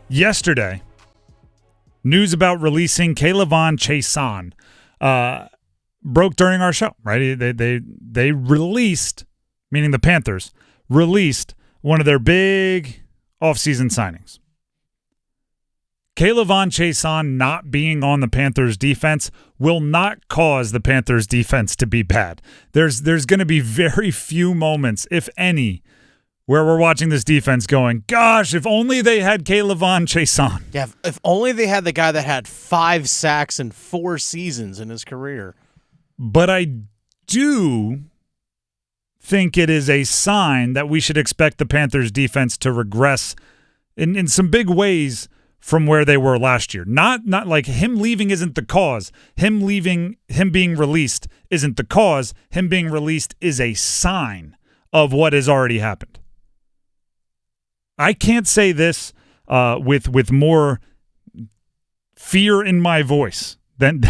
yesterday, news about releasing Jadeveon Chason broke during our show, right? They released, meaning the Panthers, released one of their big offseason signings. Jadeveon Chason not being on the Panthers defense will not cause the Panthers defense to be bad. There's going to be very few moments, if any, where we're watching this defense going, gosh, if only they had Jadeveon Chason. Yeah, if only they had the guy that had 5 sacks in 4 seasons in his career. But I do think it is a sign that we should expect the Panthers defense to regress in some big ways from where they were last year. Not like him leaving isn't the cause. Him being released isn't the cause. Him being released is a sign of what has already happened. I can't say this with more fear in my voice than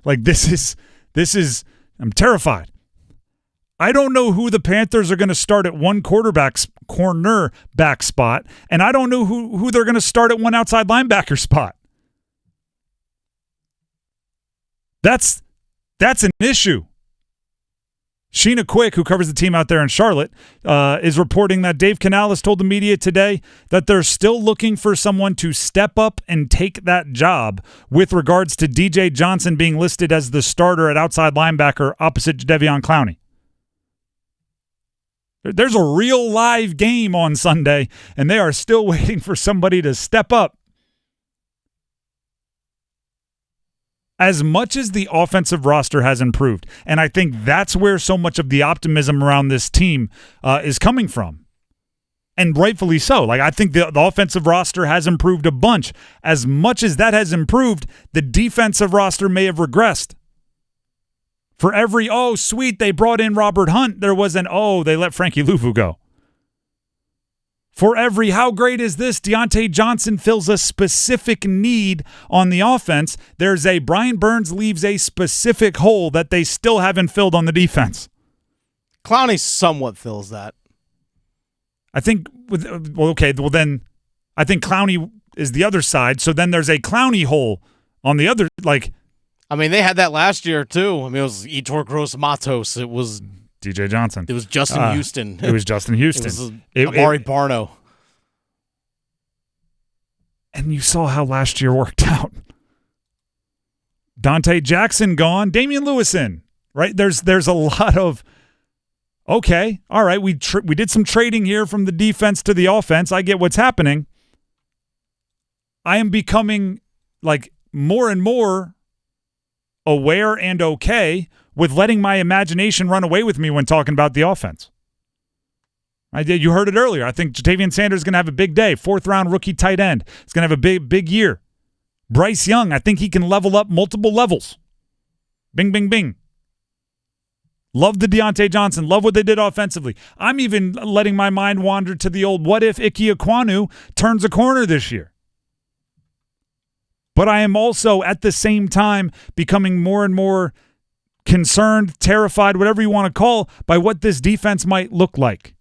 like this is I'm terrified. I don't know who the Panthers are going to start at one cornerback spot, and I don't know who they're going to start at one outside linebacker spot. That's an issue. Sheena Quick, who covers the team out there in Charlotte, is reporting that Dave Canales told the media today that they're still looking for someone to step up and take that job with regards to DJ Johnson being listed as the starter at outside linebacker opposite Jadeveon Clowney. There's a real live game on Sunday, and they are still waiting for somebody to step up. As much as the offensive roster has improved, and I think that's where so much of the optimism around this team is coming from, and rightfully so. Like, I think the offensive roster has improved a bunch. As much as that has improved, the defensive roster may have regressed. For every, oh, sweet, they brought in Robert Hunt, there was an, oh, they let Frankie Luvu go. For every, how great is this, Deontay Johnson fills a specific need on the offense, there's a Brian Burns leaves a specific hole that they still haven't filled on the defense. Clowney somewhat fills that. I think, then I think Clowney is the other side, so then there's a Clowney hole on the other, like. I mean, they had that last year, too. I mean, it was Etor Gross Matos. It was DJ Johnson. It was Justin Houston. It was Justin Houston. It was Amari Barno. And you saw how last year worked out. Dante Jackson gone. Damian Lewis in. Right? There's a lot of, okay, all right, we did some trading here from the defense to the offense. I get what's happening. I am becoming, like, more and more aware and okay with letting my imagination run away with me when talking about the offense. You heard it earlier. I think Jadeveon Sanders is going to have a big day. 4th-round rookie tight end. He's going to have a big year. Bryce Young, I think he can level up multiple levels. Bing, bing, bing. Love the Deontay Johnson. Love what they did offensively. I'm even letting my mind wander to the old, what if Ike Ekwonu turns a corner this year? But I am also, at the same time, becoming more and more concerned, terrified, whatever you want to call, by what this defense might look like.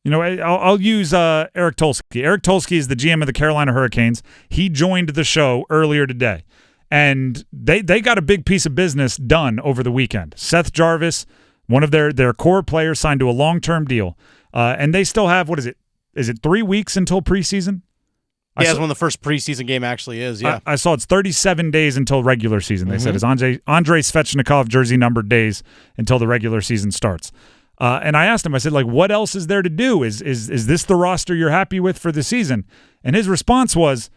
You know, I'll use Eric Tulsky. Eric Tulsky is the GM of the Carolina Hurricanes. He joined the show earlier today, and they got a big piece of business done over the weekend. Seth Jarvis, one of their core players, signed to a long-term deal, and they still have, what is it? Is it 3 weeks until preseason? Yeah, that's when the first preseason game actually is, yeah. I saw it's 37 days until regular season. They said it's Andrei Svechnikov jersey-numbered days until the regular season starts. And I asked him, I said, like, what else is there to do? Is this the roster you're happy with for the season? And his response was,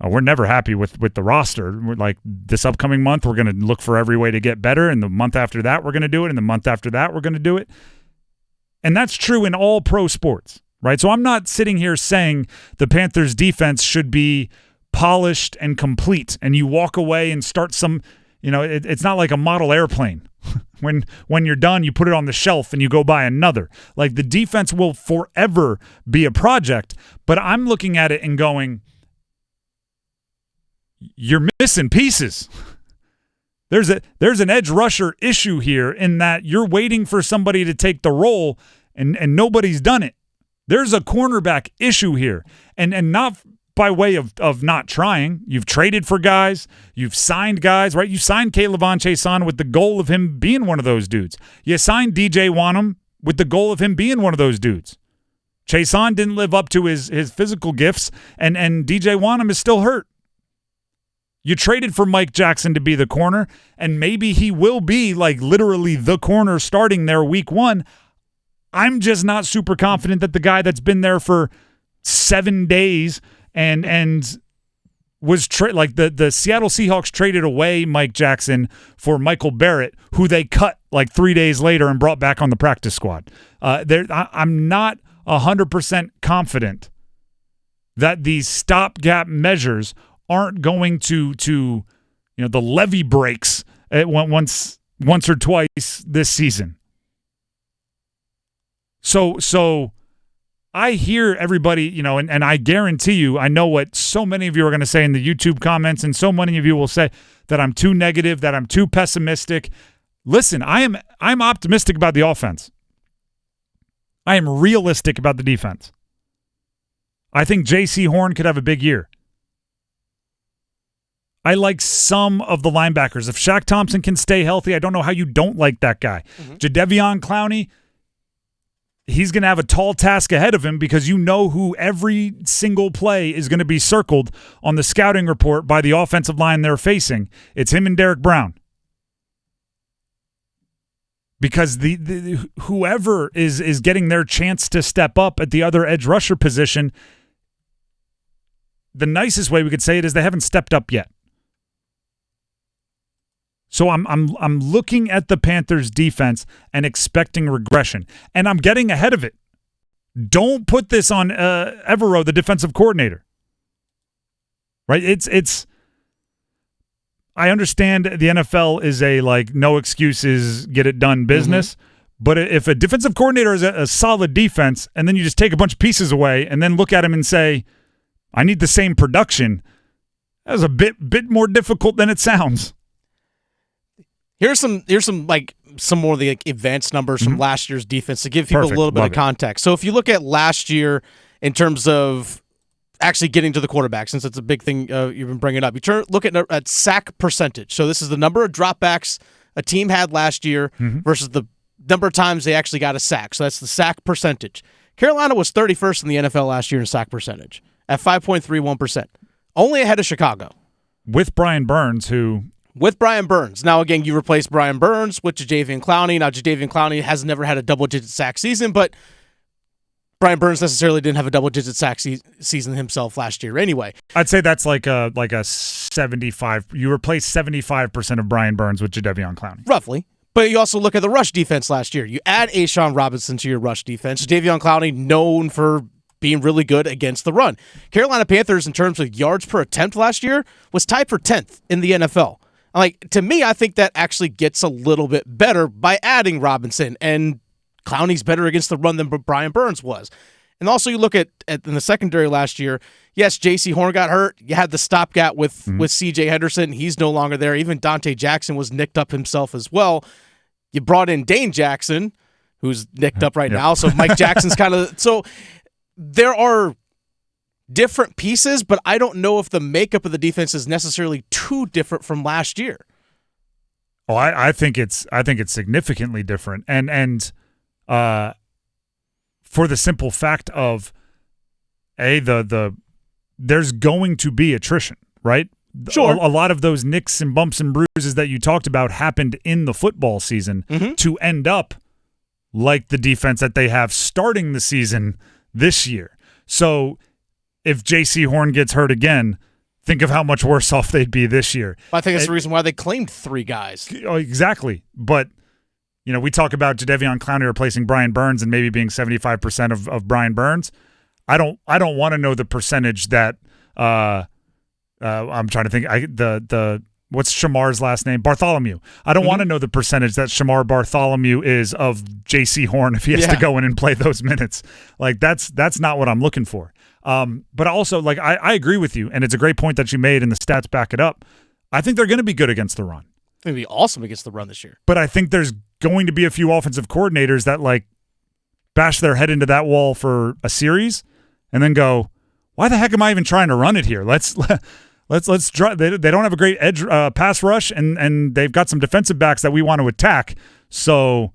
oh, we're never happy with the roster. We're like, this upcoming month, we're going to look for every way to get better. And the month after that, we're going to do it. And the month after that, we're going to do it. And that's true in all pro sports. Right, so I'm not sitting here saying the Panthers' defense should be polished and complete, and you walk away and start some, you know, it's not like a model airplane. When you're done, you put it on the shelf and you go buy another. Like, the defense will forever be a project, but I'm looking at it and going, you're missing pieces. There's an edge rusher issue here in that you're waiting for somebody to take the role, and nobody's done it. There's a cornerback issue here, and not by way of not trying. You've traded for guys. You've signed guys, right? You signed K'Lavon Chaisson with the goal of him being one of those dudes. You signed DJ Wanham with the goal of him being one of those dudes. Chaisson didn't live up to his physical gifts, and DJ Wanham is still hurt. You traded for Mike Jackson to be the corner, and maybe he will be like literally the corner starting there week 1. I'm just not super confident that the guy that's been there for 7 days and was like the Seattle Seahawks traded away Mike Jackson for Michael Barrett, who they cut like 3 days later and brought back on the practice squad. I'm not 100% confident that these stopgap measures aren't going to the levee breaks once or twice this season. So I hear everybody, and I guarantee you, I know what so many of you are going to say in the YouTube comments, and so many of you will say that I'm too negative, that I'm too pessimistic. Listen, I'm optimistic about the offense. I am realistic about the defense. I think J.C. Horn could have a big year. I like some of the linebackers. If Shaq Thompson can stay healthy, I don't know how you don't like that guy. Jadeveon Clowney, he's going to have a tall task ahead of him because you know who every single play is going to be circled on the scouting report by the offensive line they're facing. It's him and Derrick Brown. Because the whoever is getting their chance to step up at the other edge rusher position, the nicest way we could say it is they haven't stepped up yet. So I'm looking at the Panthers defense and expecting regression, and I'm getting ahead of it. Don't put this on Evero, the defensive coordinator. Right? It's. I understand the NFL is a no excuses, get it done business. But if a defensive coordinator is a solid defense, and then you just take a bunch of pieces away, and then look at him and say, "I need the same production," that's a bit more difficult than it sounds. Here's some more of the advanced numbers from last year's defense to give people a little bit of context. So if you look at last year in terms of actually getting to the quarterback, since it's a big thing you've been bringing up, you look at sack percentage. So this is the number of dropbacks a team had last year versus the number of times they actually got a sack. So that's the sack percentage. Carolina was 31st in the NFL last year in sack percentage at 5.31%, only ahead of Chicago. With Brian Burns, With Brian Burns. Now, again, you replace Brian Burns with Jadeveon Clowney. Now, Jadeveon Clowney has never had a double-digit sack season, but Brian Burns necessarily didn't have a double-digit sack season himself last year anyway. I'd say that's like a 75. You replace 75% of Brian Burns with Jadeveon Clowney. Roughly. But you also look at the rush defense last year. You add A'Shawn Robinson to your rush defense. Jadeveon Clowney, known for being really good against the run. Carolina Panthers, in terms of yards per attempt last year, was tied for 10th in the NFL. To me, I think that actually gets a little bit better by adding Robinson, and Clowney's better against the run than Brian Burns was. And also you look at in the secondary last year, yes, J.C. Horn got hurt. You had the stopgap with C.J. Henderson. He's no longer there. Even Dante Jackson was nicked up himself as well. You brought in Dane Jackson, who's nicked up right now, so Mike Jackson's kind of – so there are – different pieces, but I don't know if the makeup of the defense is necessarily too different from last year. Oh, I think it's significantly different, and for the simple fact of there's going to be attrition, right? Sure. A lot of those nicks and bumps and bruises that you talked about happened in the football season to end up like the defense that they have starting the season this year. So if J.C. Horn gets hurt again, think of how much worse off they'd be this year. I think that's the reason why they claimed 3 guys. Oh, exactly. But, we talk about Jadeveon Clowney replacing Brian Burns and maybe being 75% of Brian Burns. I don't want to know the percentage that I'm trying to think. What's Shamar's last name? Bartholomew. I don't want to know the percentage that Shamar Bartholomew is of J.C. Horn if he has to go in and play those minutes. That's not what I'm looking for. But also, I agree with you, and it's a great point that you made, and the stats back it up. I think they're going to be good against the run. They're going to be awesome against the run this year. But I think there's going to be a few offensive coordinators that, bash their head into that wall for a series, and then go, why the heck am I even trying to run it here? Let's try. They don't have a great edge pass rush, and they've got some defensive backs that we want to attack. So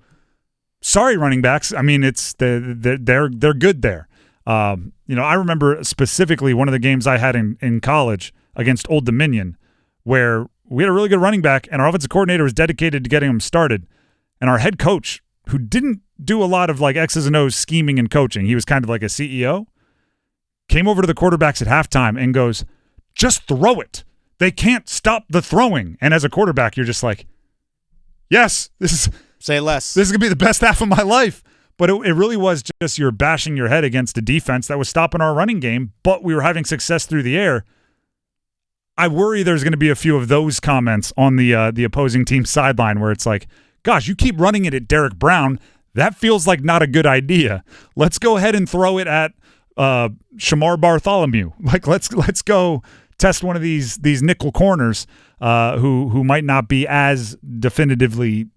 sorry, running backs. I mean, they're good there. I remember specifically one of the games I had in college against Old Dominion, where we had a really good running back, and our offensive coordinator was dedicated to getting him started, and our head coach, who didn't do a lot of like X's and O's scheming and coaching, he was kind of like a CEO, came over to the quarterbacks at halftime and goes, just throw it. They can't stop the throwing. And as a quarterback, you're just like, yes, say less. This is going to be the best half of my life. But it really was just you're bashing your head against a defense that was stopping our running game, but we were having success through the air. I worry there's going to be a few of those comments on the opposing team's sideline where it's like, gosh, you keep running it at Derrick Brown. That feels like not a good idea. Let's go ahead and throw it at Shamar Bartholomew. Like let's go test one of these nickel corners who might not be as definitively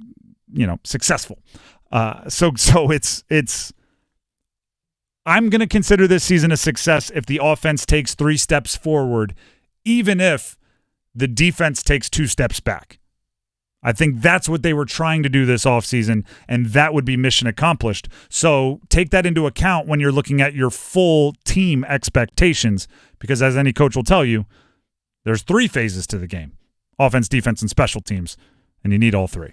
successful. So it's I'm going to consider this season a success if the offense takes 3 steps forward, even if the defense takes 2 steps back. I think that's what they were trying to do this offseason, and that would be mission accomplished. So take that into account when you're looking at your full team expectations, because as any coach will tell you, there's 3 phases to the game: offense, defense, and special teams, and you need all 3.